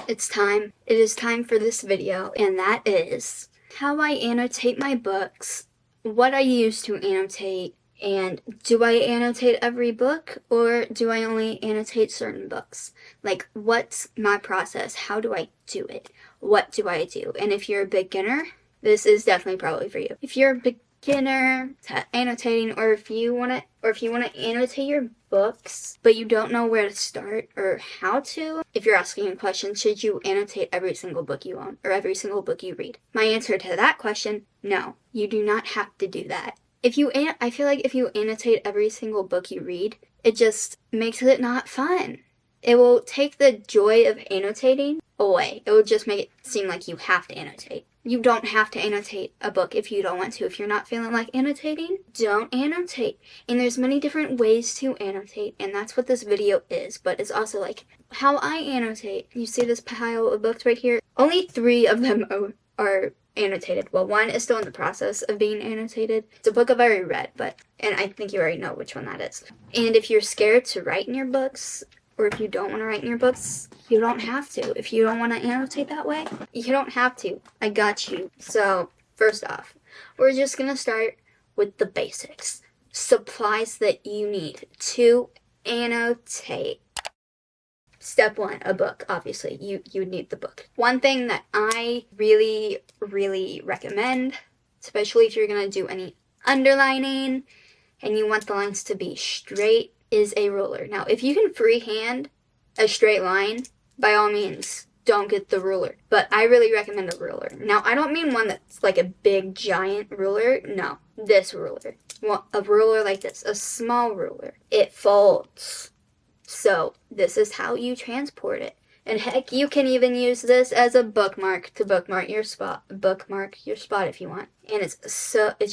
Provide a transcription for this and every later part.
it's time. It is time for this video, and that is how I annotate my books, what I use to annotate, and do I annotate every book or do I only annotate certain books? Like, what's my process? How do I do it? What do I do? And if you're a beginner, this is definitely probably for you. If you're a beginner to annotating, or if you want to annotate your books but you don't know where to start or how to, if you're asking a question, should you annotate every single book you own or every single book you read? My answer to that question, no, you do not have to do that. I feel like if you annotate every single book you read, it just makes it not fun. It will take the joy of annotating away. It will just make it seem like you have to annotate. You don't have to annotate a book if you don't want to. If you're not feeling like annotating, don't annotate. And there's many different ways to annotate, and that's what this video is. But it's also like how I annotate. You see this pile of books right here? Only 3 of them are annotated. Well, 1 is still in the process of being annotated. It's a book I've already read, and I think you already know which one that is. And if you're scared to write in your books, or if you don't want to write in your books, you don't have to. If you don't want to annotate that way, you don't have to. I got you. So, first off, we're just going to start with the basics. Supplies that you need to annotate. Step 1, a book. Obviously, you need the book. One thing that I really, really recommend, especially if you're going to do any underlining and you want the lines to be straight, is a ruler. Now, if you can freehand a straight line, by all means, don't get the ruler. But I really recommend a ruler. Now, I don't mean one that's like a big, giant ruler. No, this ruler. Well, a ruler like this, a small ruler. It folds. So, this is how you transport it. And heck, you can even use this as a bookmark to bookmark your spot if you want. And it's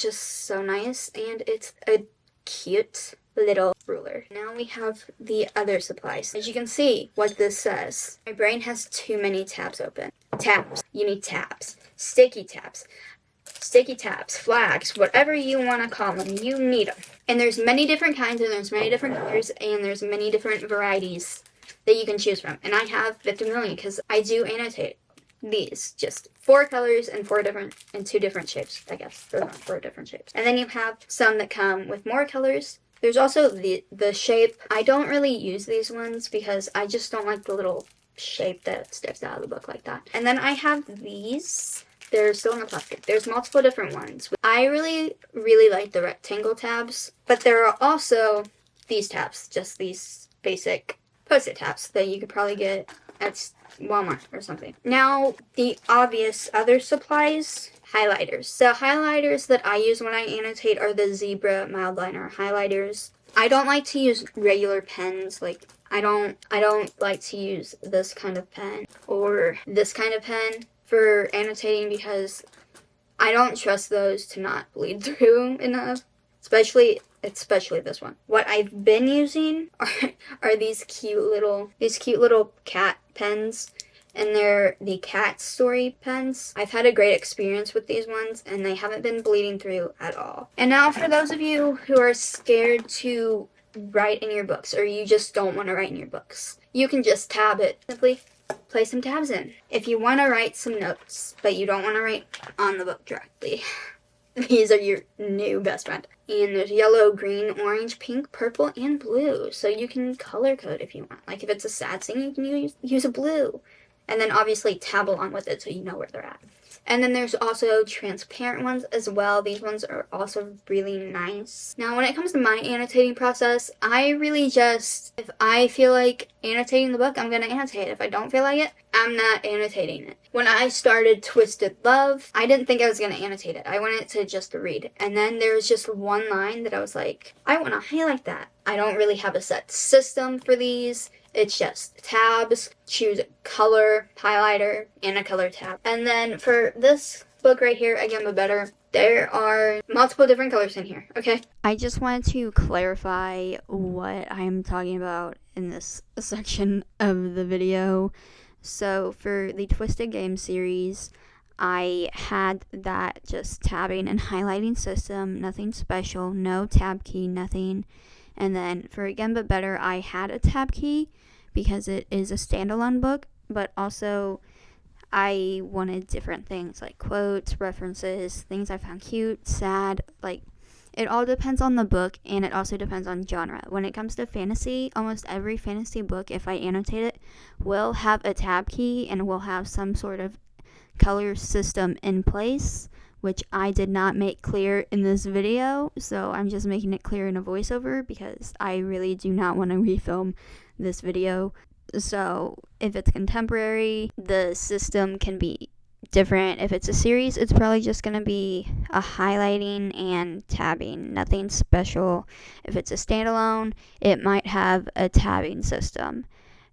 just so nice, and it's a cute little ruler. Now we have the other supplies. As you can see what this says, my brain has too many tabs open. Tabs. You need tabs. Sticky tabs, flags, whatever you want to call them, you need them. And there's many different kinds, and there's many different colors, and there's many different varieties that you can choose from. And I have 50 million because I do annotate these. Just 4 colors and 2 different shapes, I guess. They're not 4 different shapes. And then you have some that come with more colors. There's also the shape. I don't really use these ones because I just don't like the little shape that sticks out of the book like that. And then I have these. They're still in the plastic. There's multiple different ones. I really, really like the rectangle tabs, but there are also these tabs, just these basic Post-it tabs that you could probably get at Walmart or something. Now, the obvious other supplies, highlighters. So highlighters that I use when I annotate are the Zebra mild liner highlighters. I don't like to use regular pens. Like, I don't like to use this kind of pen or this kind of pen for annotating because I don't trust those to not bleed through enough. Especially this one. What I've been using are these cute little cat pens, and they're the cat story pens. I've had a great experience with these ones, and they haven't been bleeding through at all. And now for those of you who are scared to write in your books, or you just don't want to write in your books, you can just tab it. Simply place some tabs in. If you want to write some notes, but you don't want to write on the book directly, these are your new best friend. And there's yellow, green, orange, pink, purple, and blue. So you can color code if you want. Like if it's a sad scene, you can use a blue. And then obviously tab along with it so you know where they're at. And then there's also transparent ones as well. These ones are also really nice. Now, when it comes to my annotating process, I really just, if I feel like annotating the book, I'm going to annotate. If I don't feel like it, I'm not annotating it. When I started Twisted Love, I didn't think I was going to annotate it. I wanted to just read. And then there was just one line that I was like, I want to highlight that. I don't really have a set system for these. It's just tabs, choose a color highlighter, and a color tab. And then for this book right here, Again But Better, there are multiple different colors in here, okay? I just wanted to clarify what I'm talking about in this section of the video. So for the Twisted Game series, I had that just tabbing and highlighting system, nothing special, no tab key, nothing. And then for Again But Better, I had a tab key because it is a standalone book, but also I wanted different things like quotes, references, things I found cute, sad, like it all depends on the book, and it also depends on genre. When it comes to fantasy, almost every fantasy book, if I annotate it, will have a tab key and will have some sort of color system in place, which I did not make clear in this video, so I'm just making it clear in a voiceover because I really do not want to refilm this video. So if it's contemporary, the system can be different. If it's a series, it's probably just going to be a highlighting and tabbing, nothing special. If it's a standalone, it might have a tabbing system.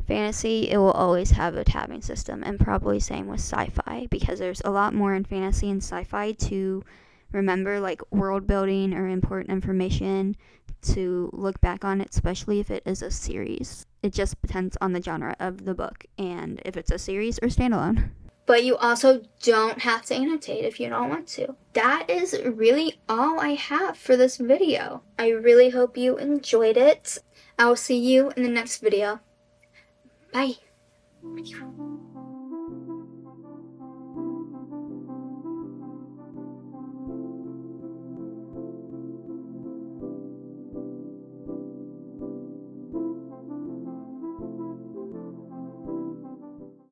Fantasy, it will always have a tabbing system, and probably same with sci-fi, because there's a lot more in fantasy and sci-fi to remember, like world building or important information to look back on, especially if it is a series. It just depends on the genre of the book and if it's a series or standalone. But you also don't have to annotate if you don't want to. That is really all I have for this video. I really hope you enjoyed it. I will see you in the next video. Bye.